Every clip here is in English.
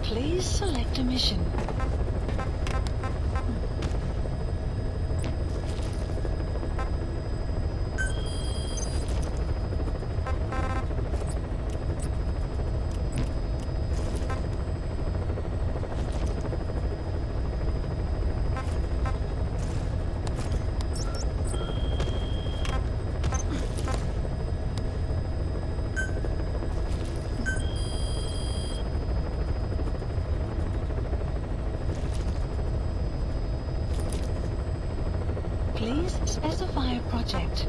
Please select a mission. Please specify a project.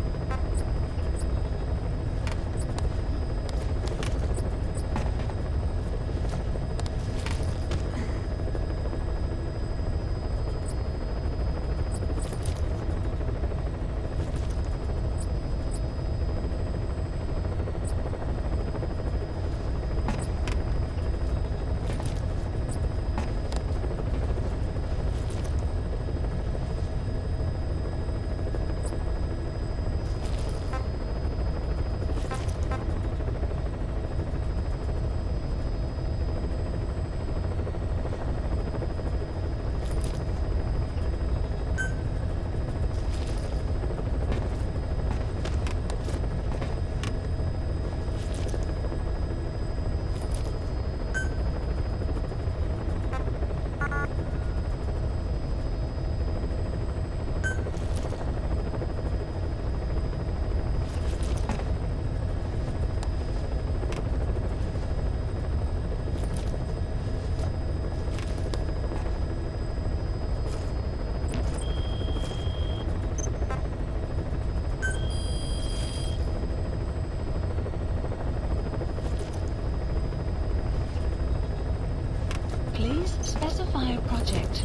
Please specify a project.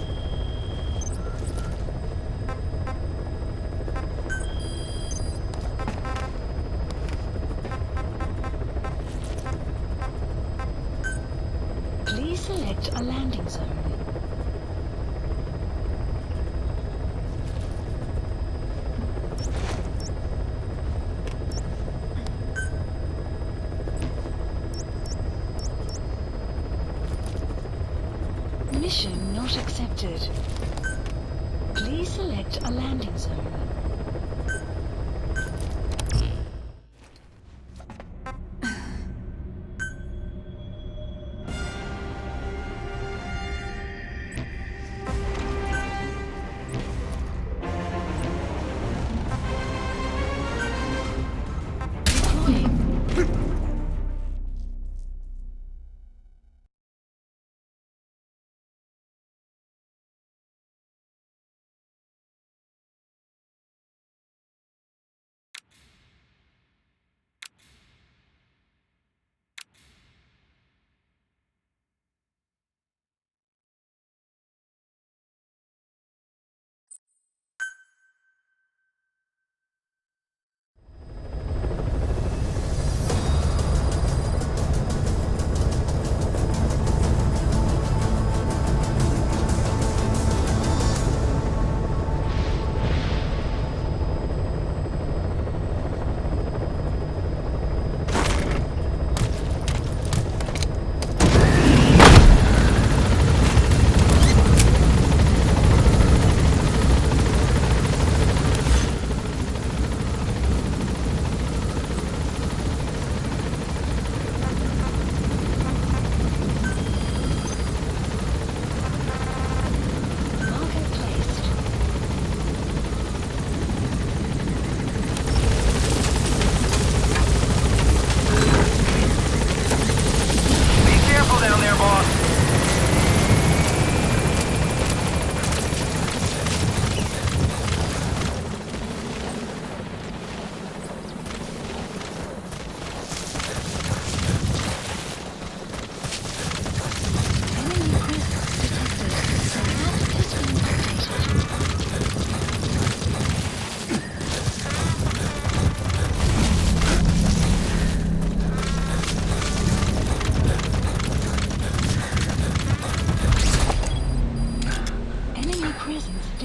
Please select a landing zone. Mission not accepted. Please select a landing zone.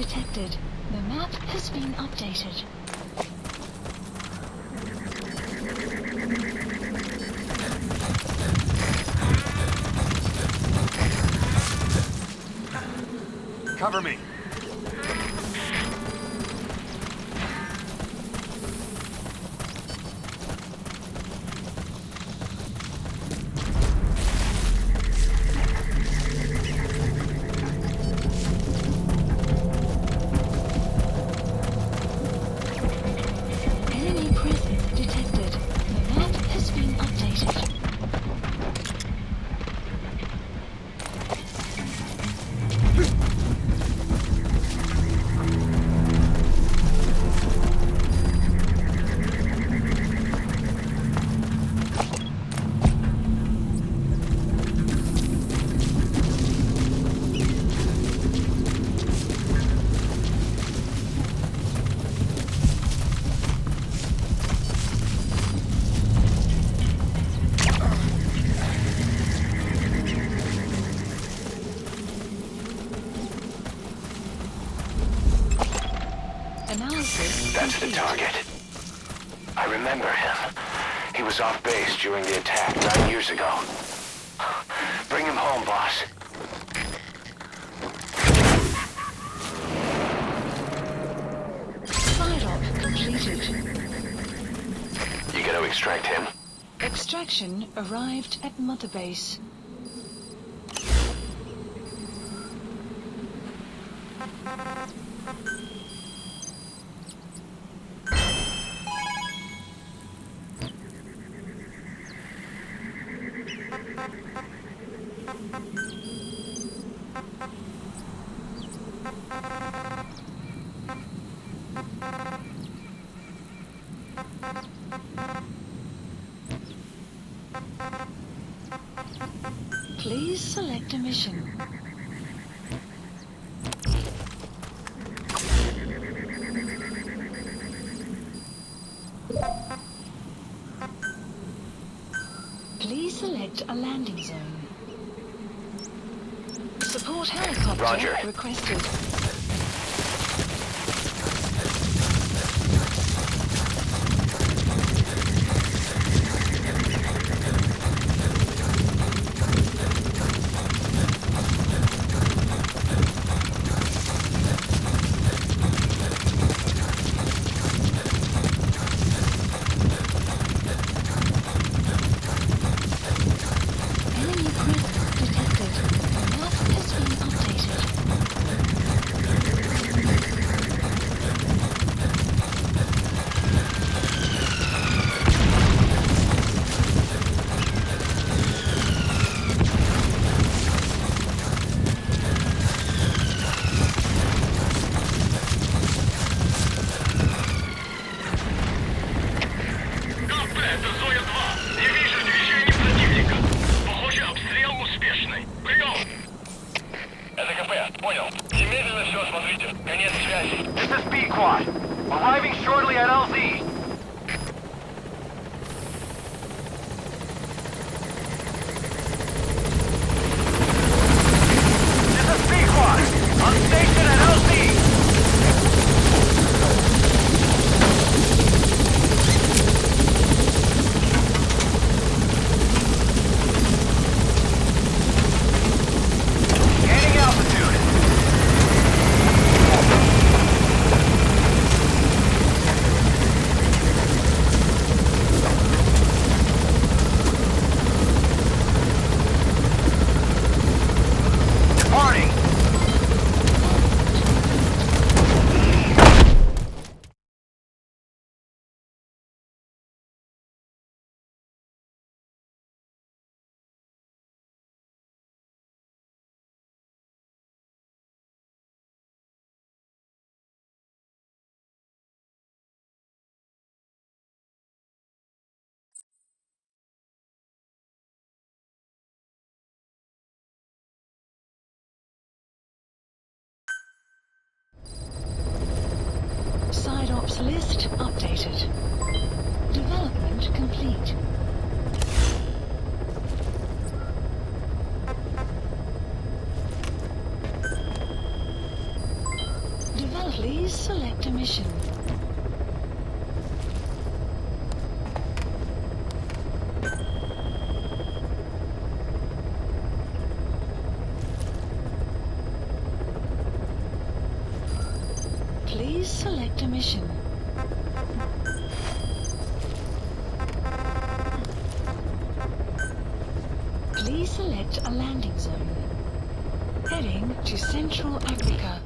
detected. The map has been updated. Cover me. Enemy presence detected. The map has been updated. Analysis That's the complete. target. I remember him. He was off base during the attack 9 years ago. Bring him home, boss. Side-op completed. You gonna extract him? Extraction arrived at Mother Base. Please select a mission. Please select a landing zone. Support helicopter Roger. requested. Enemy presence detected. The map has been updated. КП, это Зоя-2. Не вижу движений противника. Похоже, обстрел успешный. Прием! Это КП, понял. Немедленно все осмотрите. Конец связи. This is B-Quad. Arriving shortly at LZ. This is B-Quad. On station at LZ. Gaining altitude. Departing. Side ops list updated. Development complete. Please select a mission. Please select a mission. Please select a landing zone. Heading to Central Africa.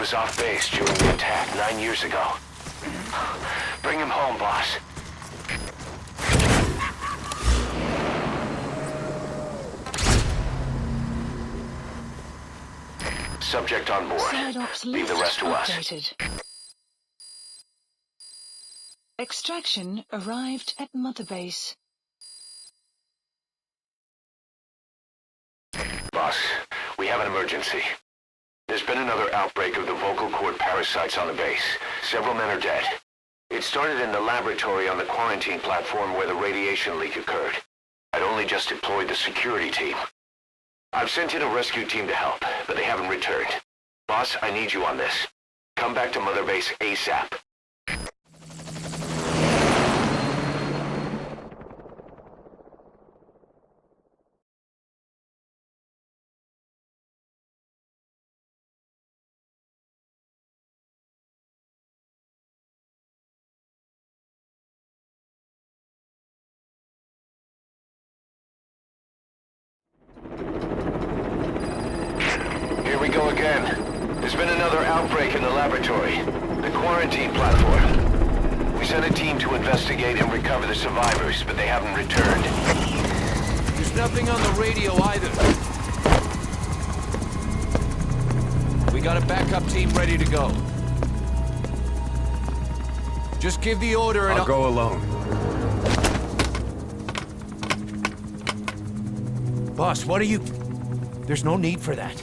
was off base during the attack 9 years ago. Bring him home, boss. Subject on board. Side ops Leave the list rest to us. updated. Extraction arrived at Mother Base. Boss, we have an emergency. There's been another outbreak of the vocal cord parasites on the base. Several men are dead. It started in the laboratory on the quarantine platform where the radiation leak occurred. I'd only just deployed the security team. I've sent in a rescue team to help, but they haven't returned. Boss, I need you on this. Come back to Mother Base ASAP. Here we go again. There's been another outbreak in the laboratory. The quarantine platform. We sent a team to investigate and recover the survivors, but they haven't returned. There's nothing on the radio either. We got a backup team ready to go. Just give the order and I'll go alone. Boss, what are you... There's no need for that.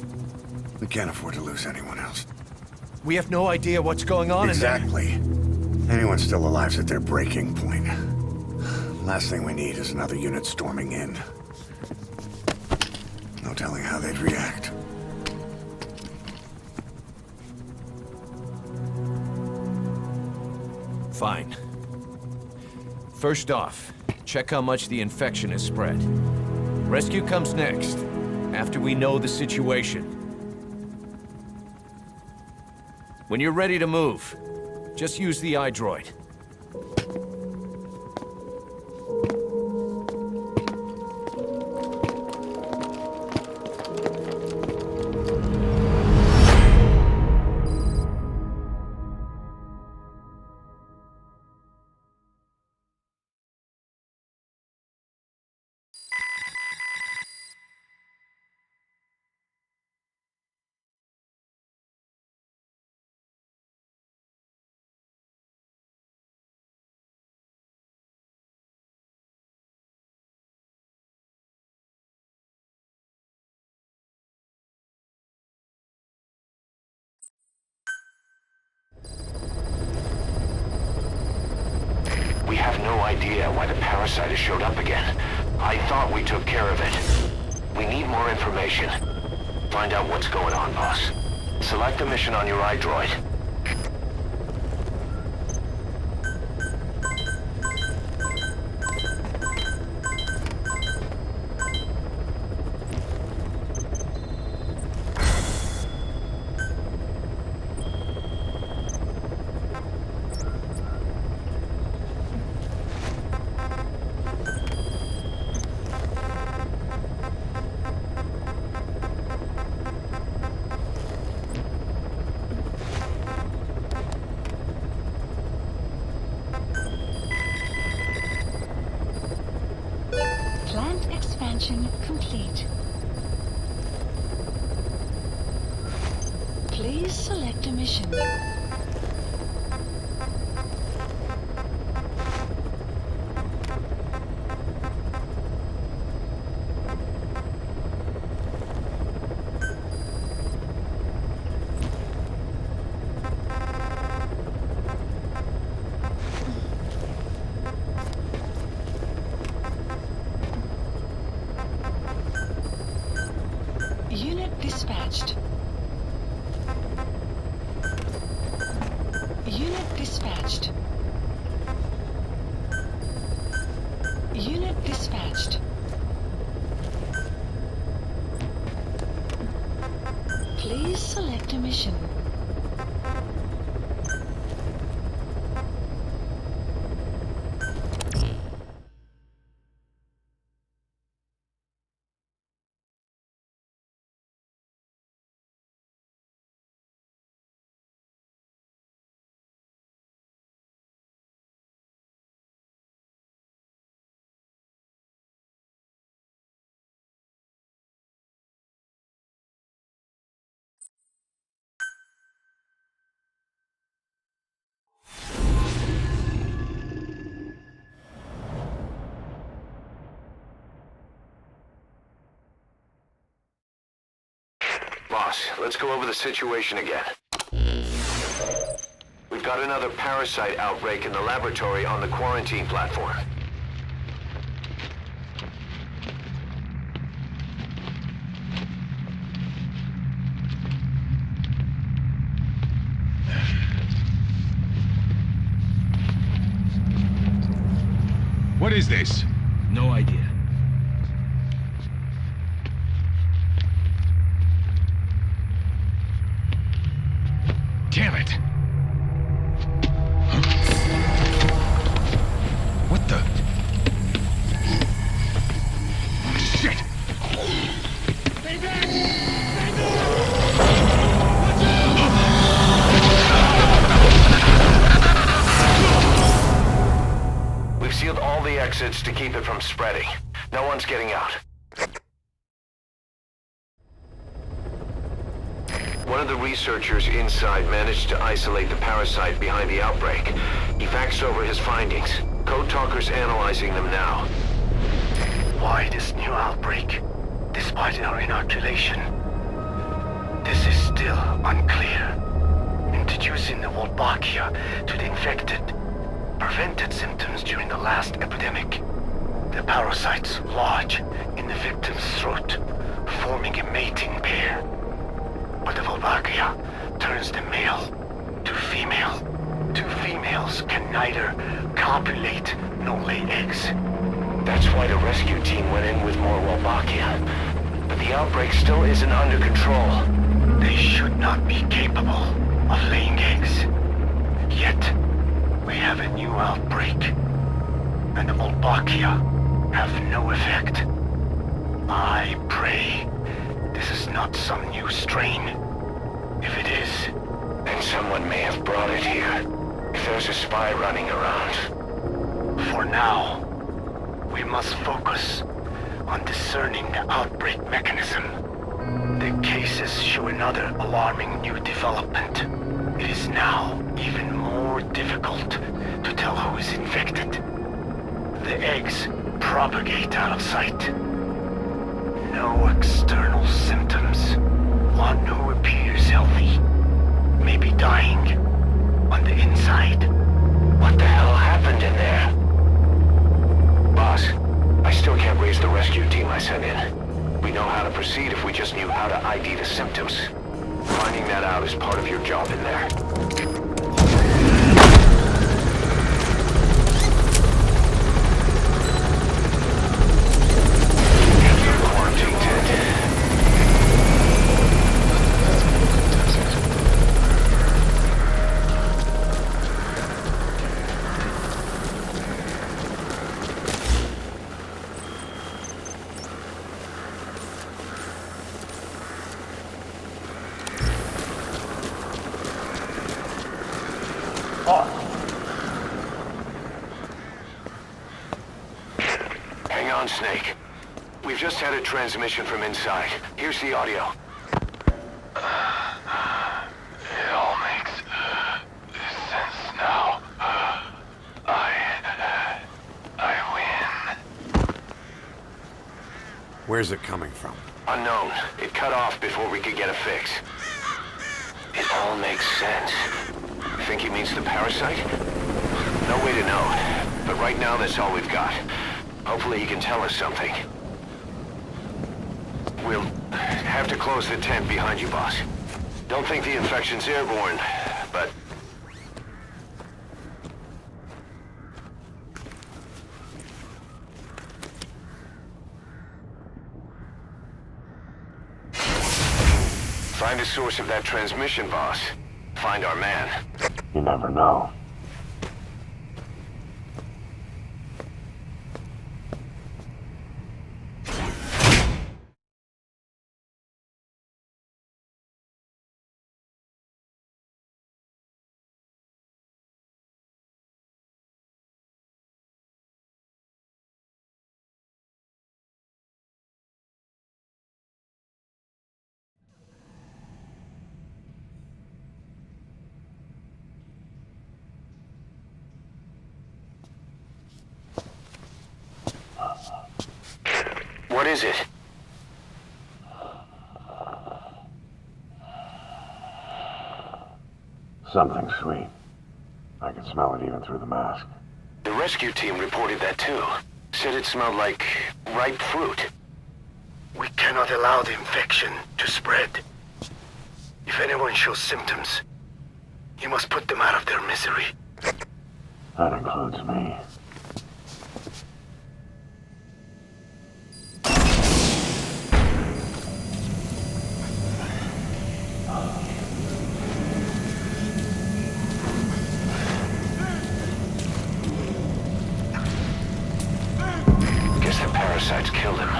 We can't afford to lose anyone else. We have no idea what's going on in there. Exactly. Anyone still alive's at their breaking point. Last thing we need is another unit storming in. No telling how they'd react. Fine. First off, check how much the infection has spread. Rescue comes next, after we know the situation. When you're ready to move, just use the iDroid. We have no idea why the parasite has showed up again. I thought we took care of it. We need more information. Find out what's going on, boss. Select the mission on your iDroid. Plant expansion complete. Please select a mission. Unit dispatched. Unit dispatched. Unit dispatched. Please select a mission. Boss, let's go over the situation again. We've got another parasite outbreak in the laboratory on the quarantine platform. What is this? No idea. Damn it! Huh? What the? Shit! We've sealed all the exits to keep it from spreading. No one's getting out. One of the researchers inside managed to isolate the parasite behind the outbreak. He faxed over his findings. Code Talker's analyzing them now. Why this new outbreak, despite our inoculation? This is still unclear. Introducing the Wolbachia to the infected prevented symptoms during the last epidemic. The parasites lodge in the victim's throat, forming a mating pair. But the Wolbachia turns the male to female. Two females can neither copulate nor lay eggs. That's why the rescue team went in with more Wolbachia. But the outbreak still isn't under control. They should not be capable of laying eggs. Yet, we have a new outbreak, and the Wolbachia have no effect. I pray this is not some new strain. If it is, then someone may have brought it here. If there's a spy running around. For now, we must focus on discerning the outbreak mechanism. The cases show another alarming new development. It is now even more difficult to tell who is infected. The eggs propagate out of sight. No external symptoms. One who appears healthy may be dying on the inside. What the hell happened in there? Boss, I still can't raise the rescue team I sent in. We know how to proceed if we just knew how to ID the symptoms. Finding that out is part of your job in there. Quarantine tent. Hang on, Snake. We've just had a transmission from inside. Here's the audio. It all makes sense now. I win. Where's it coming from? Unknown. It cut off before we could get a fix. It all makes sense. Think he means the parasite? No way to know. But right now, that's all we've got. Hopefully he can tell us something. We'll have to close the tent behind you, boss. Don't think the infection's airborne, but... Find the source of that transmission, boss. Find our man. You never know. What is it? Something sweet. I can smell it even through the mask. The rescue team reported that too. Said it smelled like ripe fruit. We cannot allow the infection to spread. If anyone shows symptoms, you must put them out of their misery. That includes me. Guess the parasites killed him.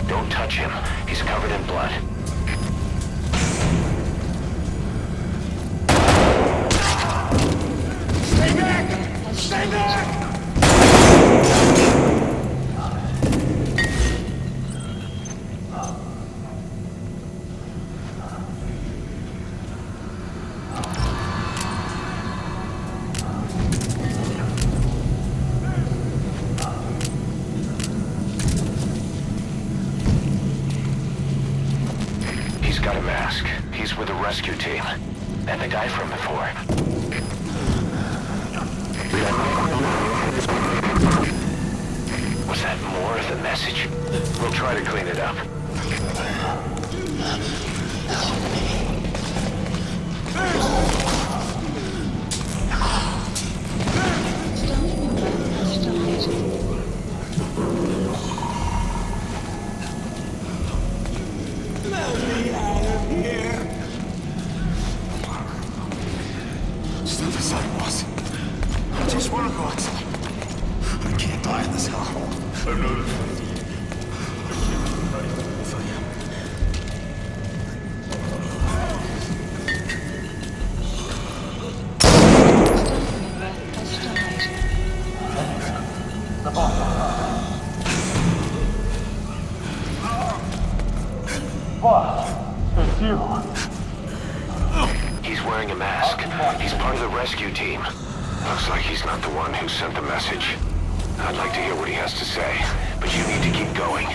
Don't touch him. He's covered in blood. Stay back! Stay back! He's got a mask. He's with the rescue team. And the guy from before. Was that more of the message? We'll try to clean it up. Staff member has died. Step aside, boss. I just want to go outside. I can't die in this hellhole. Staff member has died. It's you. He's wearing a mask. He's part of the rescue team. Looks like he's not the one who sent the message. I'd like to hear what he has to say, but you need to keep going.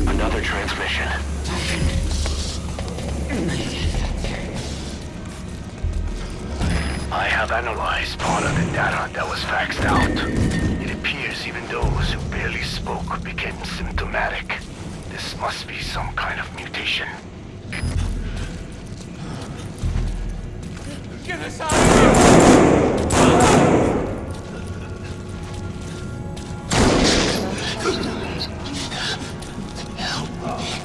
Another transmission. I have analyzed part of the data that was faxed out. It appears even those who barely spoke became symptomatic. This must be some kind of mutation. Get us out of here!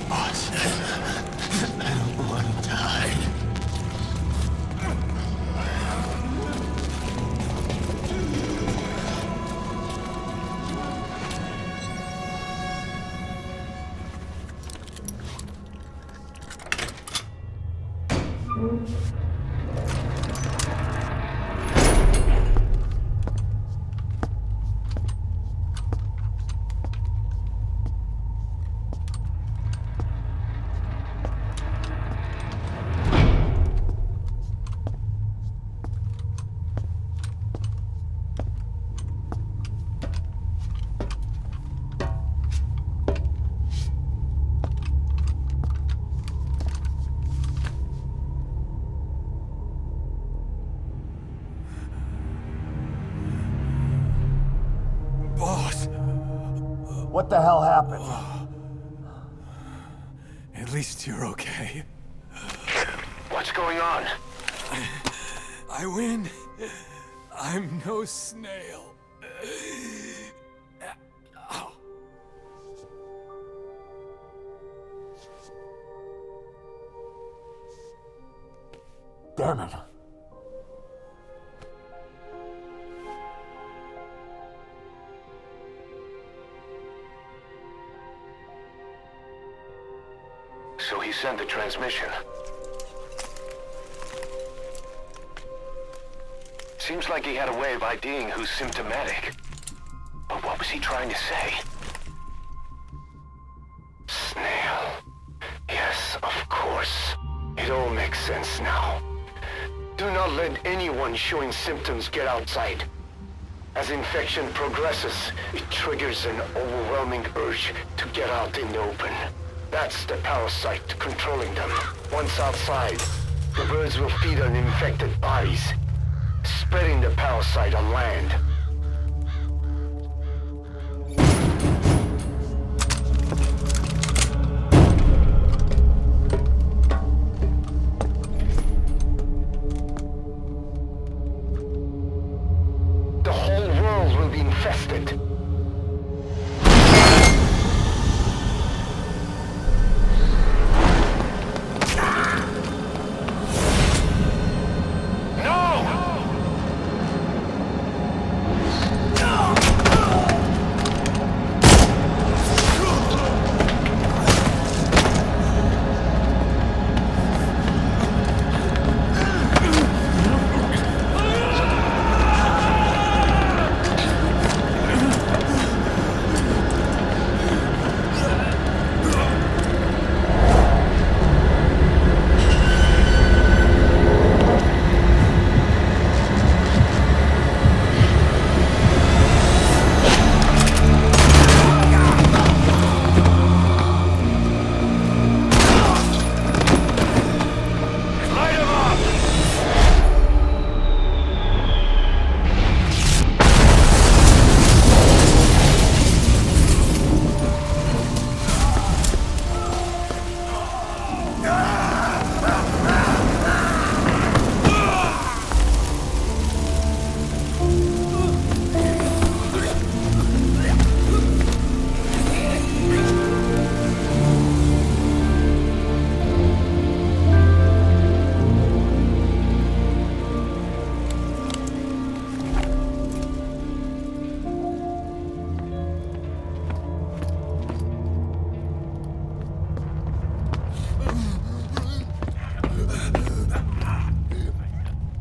Boss. I don't want to die. Boss, What the hell happened? at least you're okay. What's going on? I win. I'm no snail. Ow. Damn it. So he sent the transmission. Seems like he had a way of IDing who's symptomatic. But what was he trying to say? Snail. Yes, of course. It all makes sense now. Do not let anyone showing symptoms get outside. As infection progresses, it triggers an overwhelming urge to get out in the open. That's the parasite controlling them. Once outside, the birds will feed on infected bodies, spreading the parasite on land. The whole world will be infested.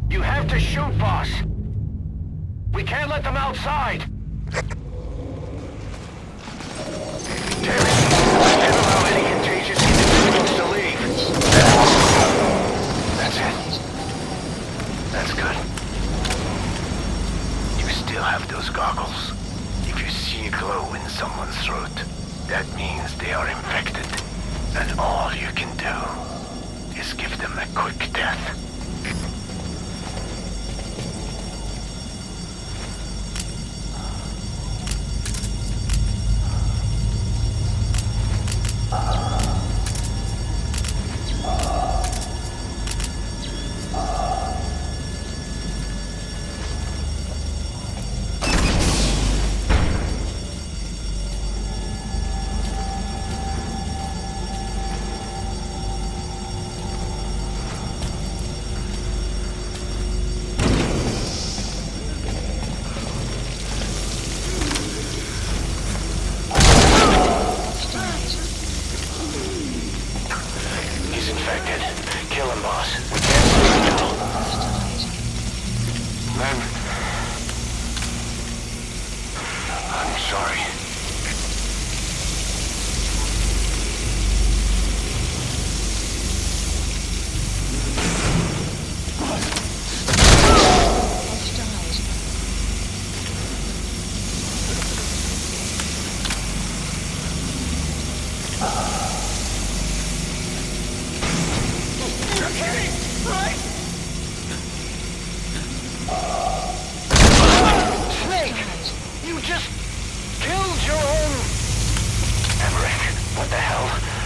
You have to shoot, boss. We can't let them outside. Terry, I can't allow any contagious individuals to leave. That's it. That's good. You still have those goggles. If you see a glow in someone's throat, that means they are infected. And all you can do is give them a quick death. Kill him, boss. We can't see him now. Then... I'm sorry.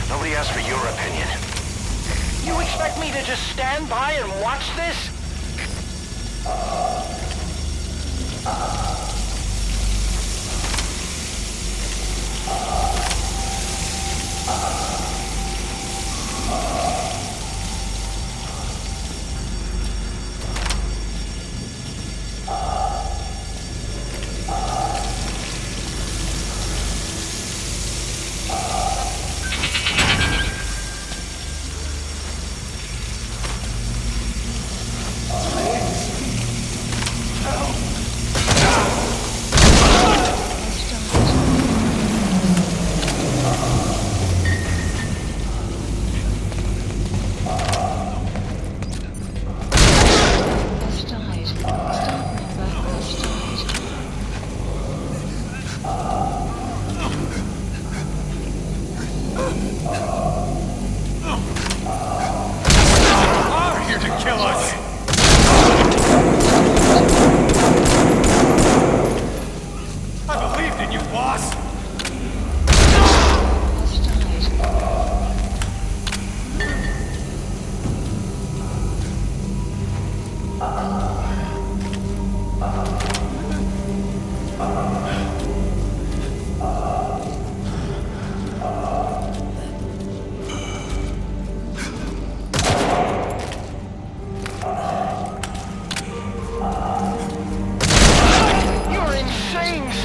Nobody asked for your opinion. You expect me to just stand by and watch this?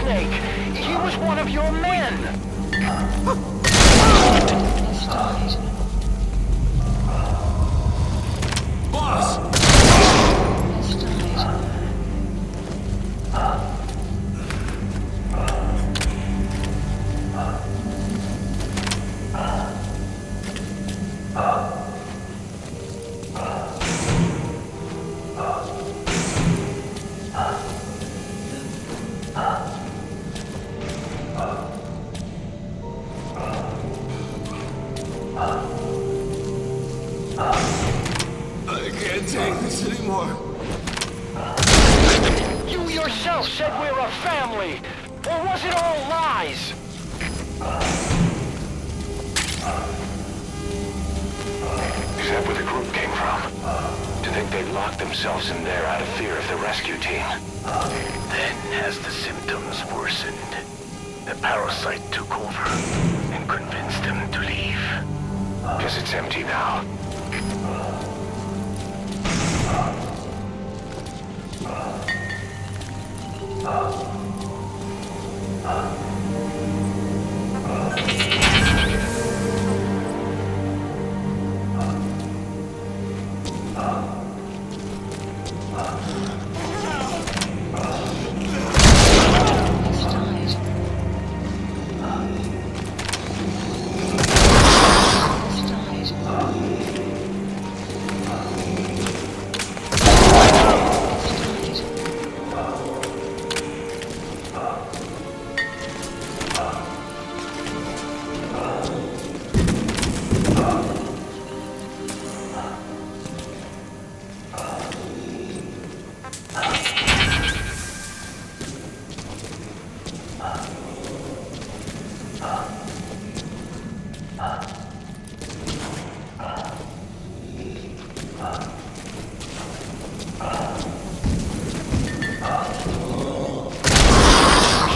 Snake! He was one of your men! Has died. Boss! Has died. I can't take this anymore. You yourself said we're a family! Or was it all lies? Is that where the group came from? To think they'd locked themselves in there out of fear of the rescue team. Then, as the symptoms worsened, the parasite took over and convinced them to leave. Guess it's empty now. Has died. Has died.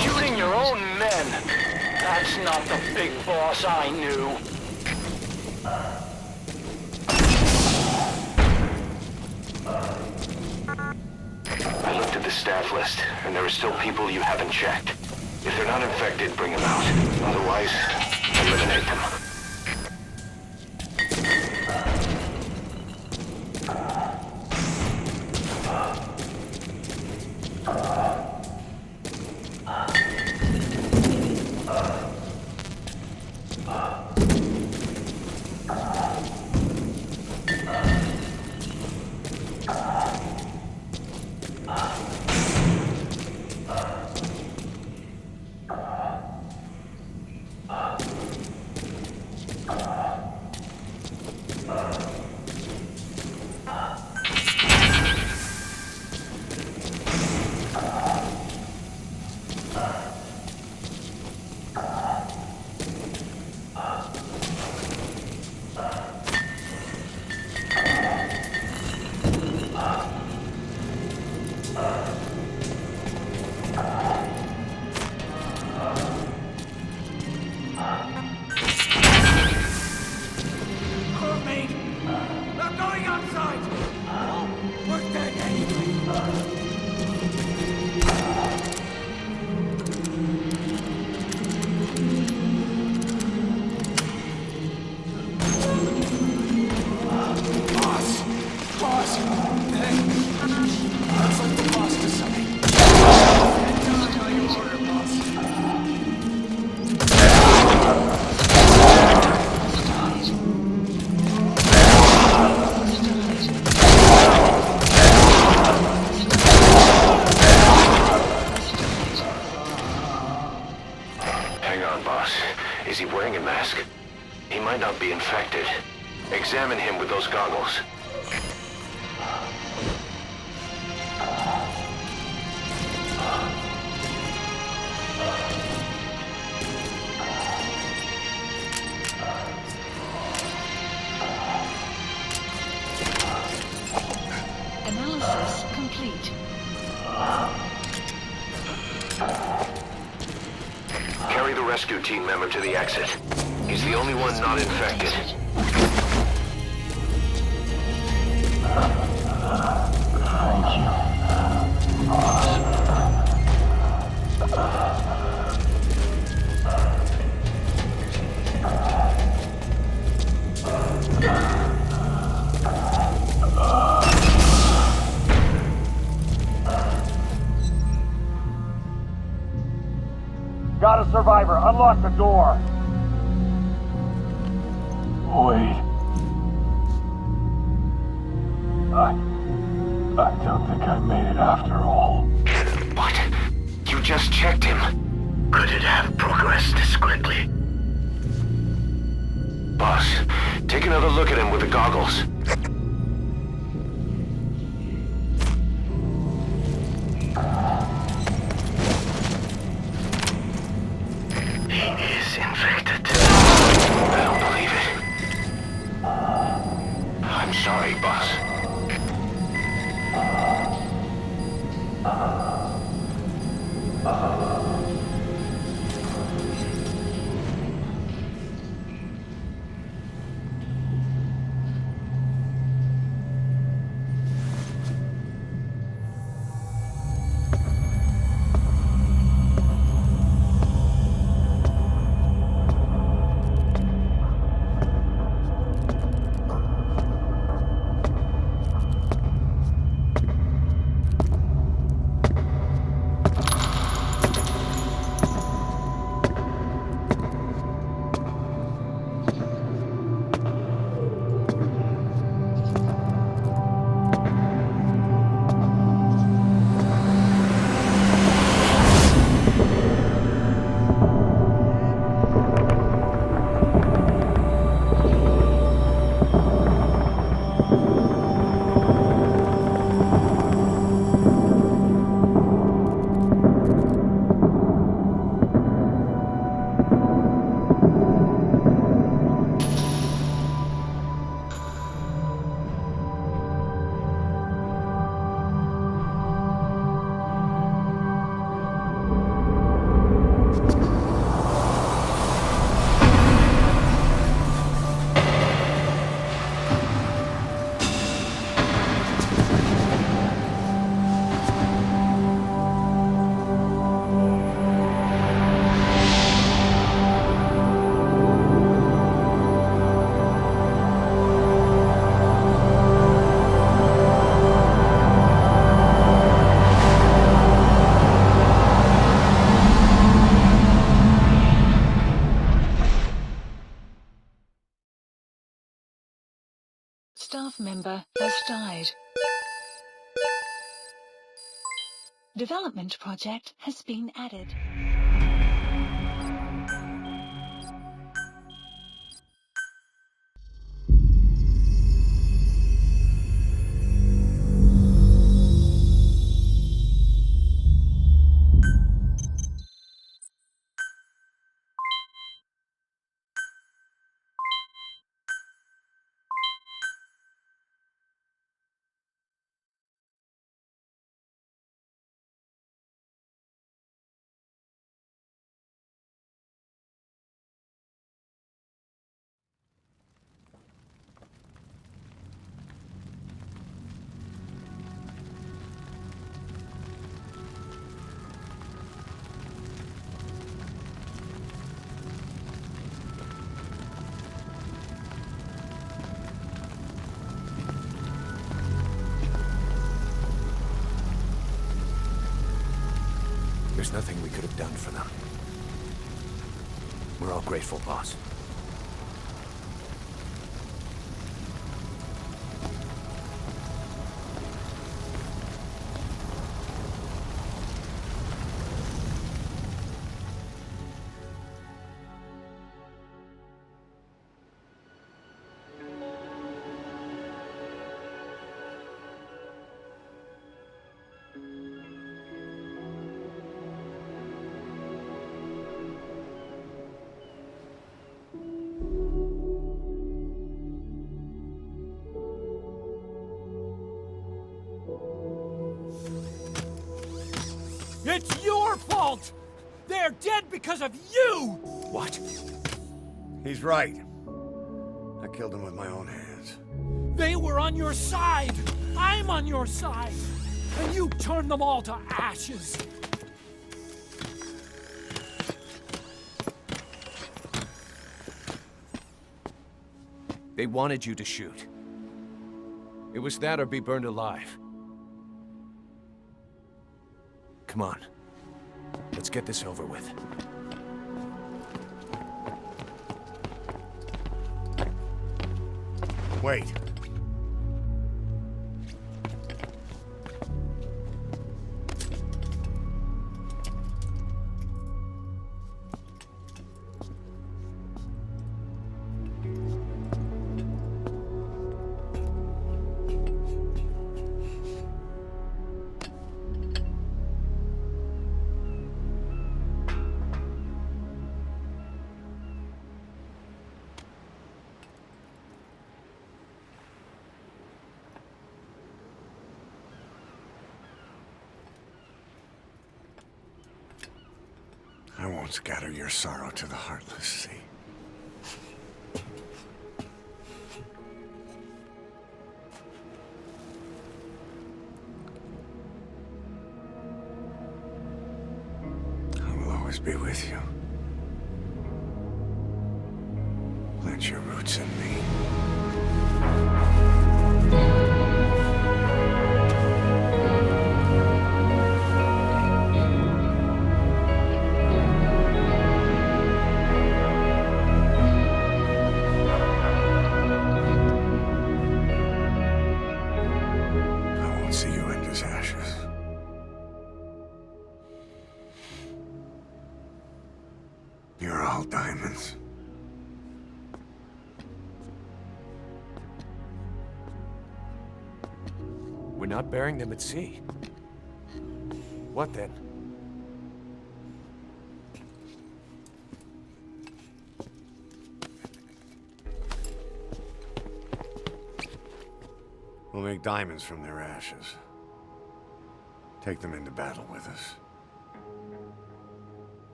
Shooting your own men! That's not the big boss I knew. I looked at the staff list, and there are still people you haven't checked. If they're not infected, bring them out. Otherwise, eliminate them. Is he wearing a mask? He might not be infected. Examine him with those goggles. Analysis complete. Carry the rescue team member to the exit. He's the only one not infected. Thank you. got a survivor. Unlock the door. Wait. I don't think I made it after all. What? You just checked him. Could it have progressed this quickly? Boss, take another look at him with the goggles. He is infected. I don't believe it. I'm sorry, boss. Staff member has died. Development project has been added. There's nothing we could have done for them. We're all grateful, boss. It's your fault! They're dead because of you! What? He's right. I killed him with my own hands. They were on your side! I'm on your side! And you turned them all to ashes! They wanted you to shoot. It was that or be burned alive. Come on. Let's get this over with. Wait. I won't scatter your sorrow to the heartless sea. I will always be with you. Plant your roots in me. You're all diamonds. We're not burying them at sea. What then? We'll make diamonds from their ashes. Take them into battle with us.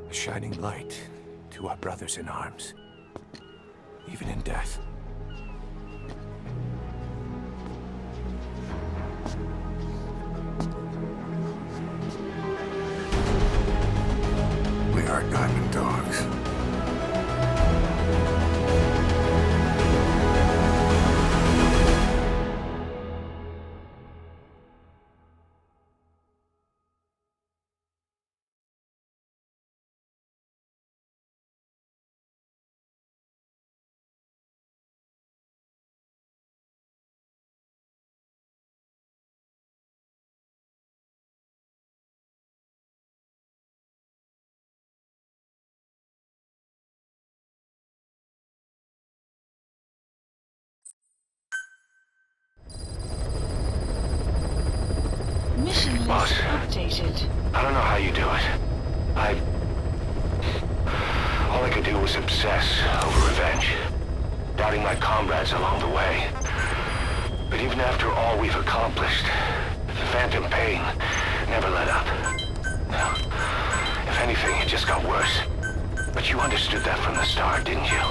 A shining light to our brothers in arms, even in death. We are diamond dogs. Mission list Boss. updated. I don't know how you do it. All I could do was obsess over revenge, doubting my comrades along the way. But even after all we've accomplished, the phantom pain never let up. If anything, it just got worse. But you understood that from the start, didn't you?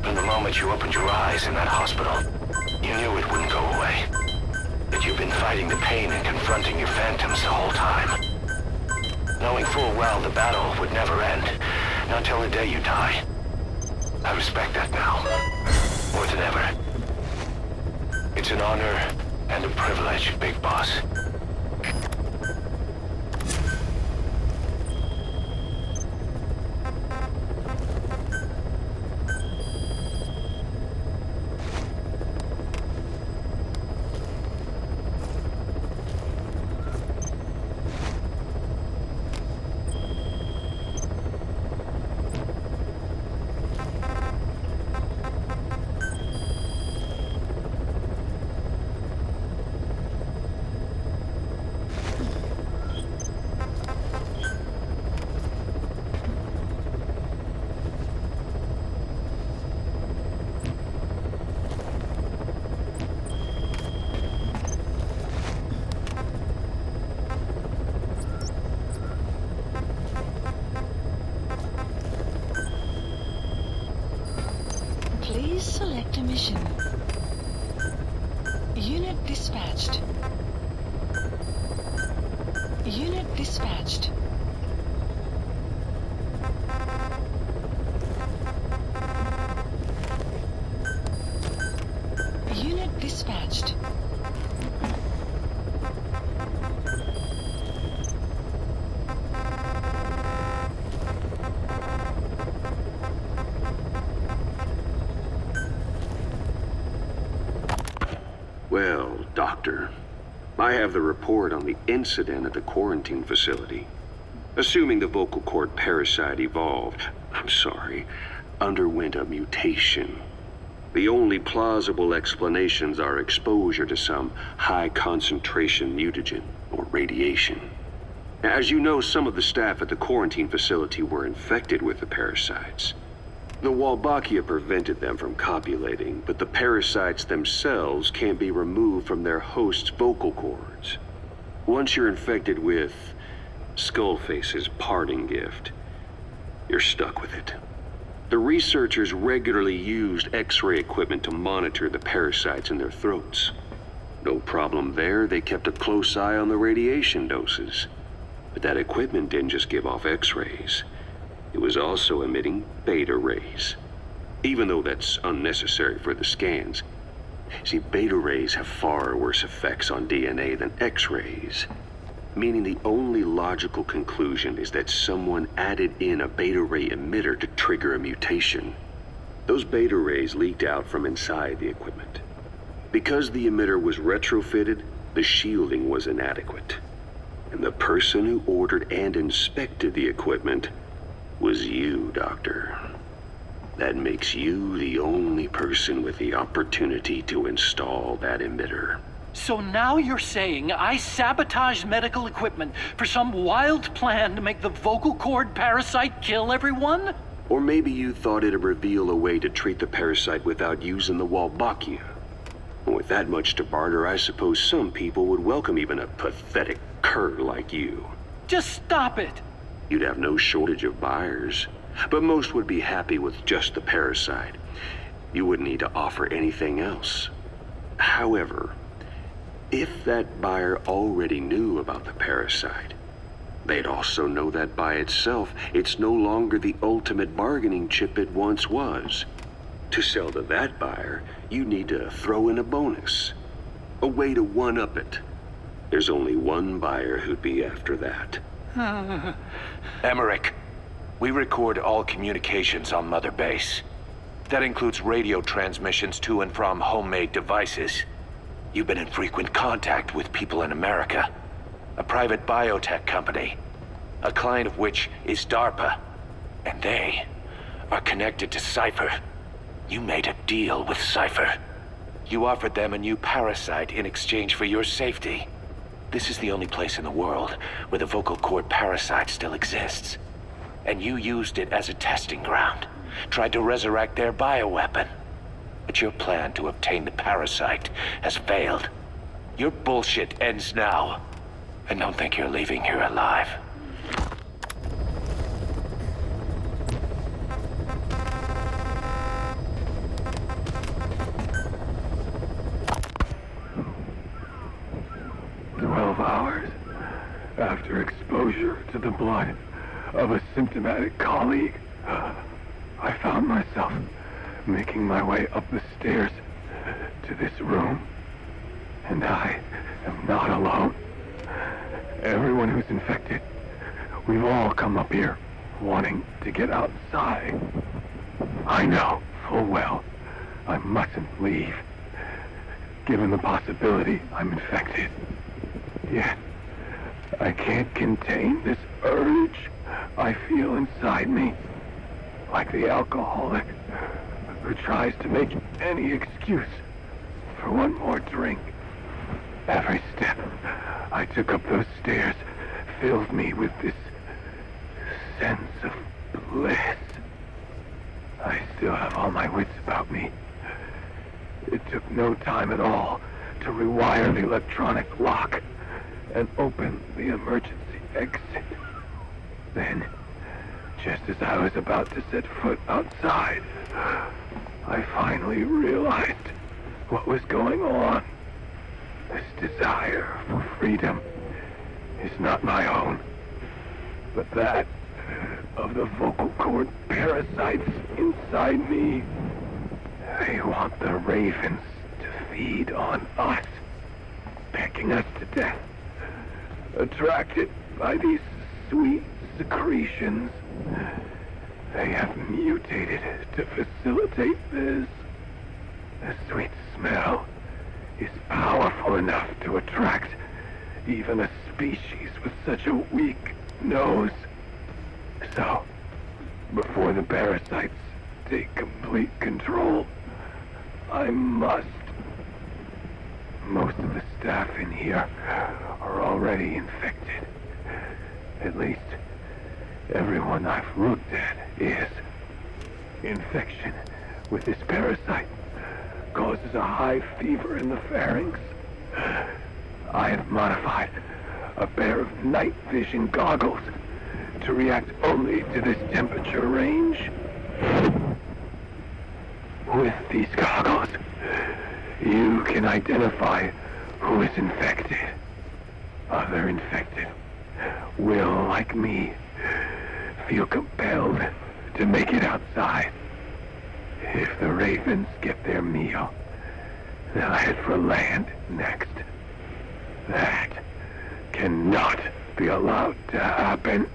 From the moment you opened your eyes in that hospital, you knew it wouldn't go away. That you've been fighting the pain and confronting your phantoms the whole time. Knowing full well the battle would never end, not till the day you die. I respect that now, more than ever. It's an honor and a privilege, Big Boss. Please select a mission. Unit dispatched. Unit dispatched. Unit dispatched. Doctor. I have the report on the incident at the quarantine facility. Assuming the vocal cord parasite underwent a mutation. The only plausible explanations are exposure to some high-concentration mutagen or radiation. As you know, some of the staff at the quarantine facility were infected with the parasites. The Wolbachia prevented them from copulating, but the parasites themselves can't be removed from their host's vocal cords. Once you're infected with Skullface's parting gift, you're stuck with it. The researchers regularly used X-ray equipment to monitor the parasites in their throats. No problem there, they kept a close eye on the radiation doses. But that equipment didn't just give off X-rays. It was also emitting beta rays. Even though that's unnecessary for the scans. See, beta rays have far worse effects on DNA than X-rays. Meaning the only logical conclusion is that someone added in a beta ray emitter to trigger a mutation. Those beta rays leaked out from inside the equipment. Because the emitter was retrofitted, the shielding was inadequate. And the person who ordered and inspected the equipment was you, Doctor. That makes you the only person with the opportunity to install that emitter. So now you're saying I sabotaged medical equipment for some wild plan to make the vocal cord parasite kill everyone? Or maybe you thought it'd reveal a way to treat the parasite without using the Wolbachia. With that much to barter, I suppose some people would welcome even a pathetic cur like you. Just stop it! You'd have no shortage of buyers, but most would be happy with just the parasite. You wouldn't need to offer anything else. However, if that buyer already knew about the parasite, they'd also know that by itself, it's no longer the ultimate bargaining chip it once was. To sell to that buyer, you need to throw in a bonus. A way to one-up it. There's only one buyer who'd be after that. Emmerich, we record all communications on Mother Base. That includes radio transmissions to and from homemade devices. You've been in frequent contact with people in America. A private biotech company. A client of which is DARPA. And they are connected to Cypher. You made a deal with Cypher. You offered them a new parasite in exchange for your safety. This is the only place in the world where the vocal cord parasite still exists. And you used it as a testing ground. Tried to resurrect their bioweapon. But your plan to obtain the parasite has failed. Your bullshit ends now. And don't think you're leaving here alive. After exposure to the blood of a symptomatic colleague, I found myself making my way up the stairs to this room. And I am not alone. Everyone who's infected, we've all come up here wanting to get outside. I know full well I mustn't leave, given the possibility I'm infected. Yet, I can't contain this urge I feel inside me, like the alcoholic who tries to make any excuse for one more drink. Every step I took up those stairs filled me with this sense of bliss. I still have all my wits about me. It took no time at all to rewire the electronic lock and open the emergency exit. Then, just as I was about to set foot outside, I finally realized what was going on. This desire for freedom is not my own, but that of the vocal cord parasites inside me. They want the ravens to feed on us, pecking us to death. Attracted by these sweet secretions, they have mutated to facilitate this. The sweet smell is powerful enough to attract even a species with such a weak nose. So, before the parasites take complete control, I must. Most of the staff in here are already infected. At least, everyone I've looked at is. Infection with this parasite causes a high fever in the pharynx. I have modified a pair of night vision goggles to react only to this temperature range. With these goggles, you can identify who is infected. Other infected will, like me, feel compelled to make it outside. If the ravens get their meal, they'll head for land next. That cannot be allowed to happen.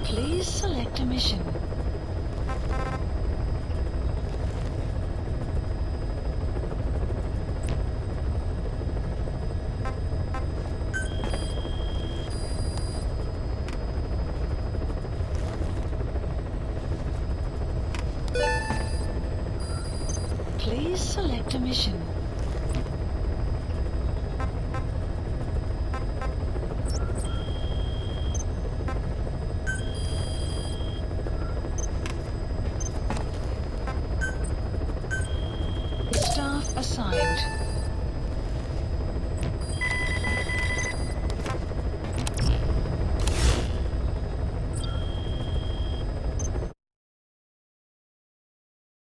Please select a mission. Please select a mission. Staff assigned.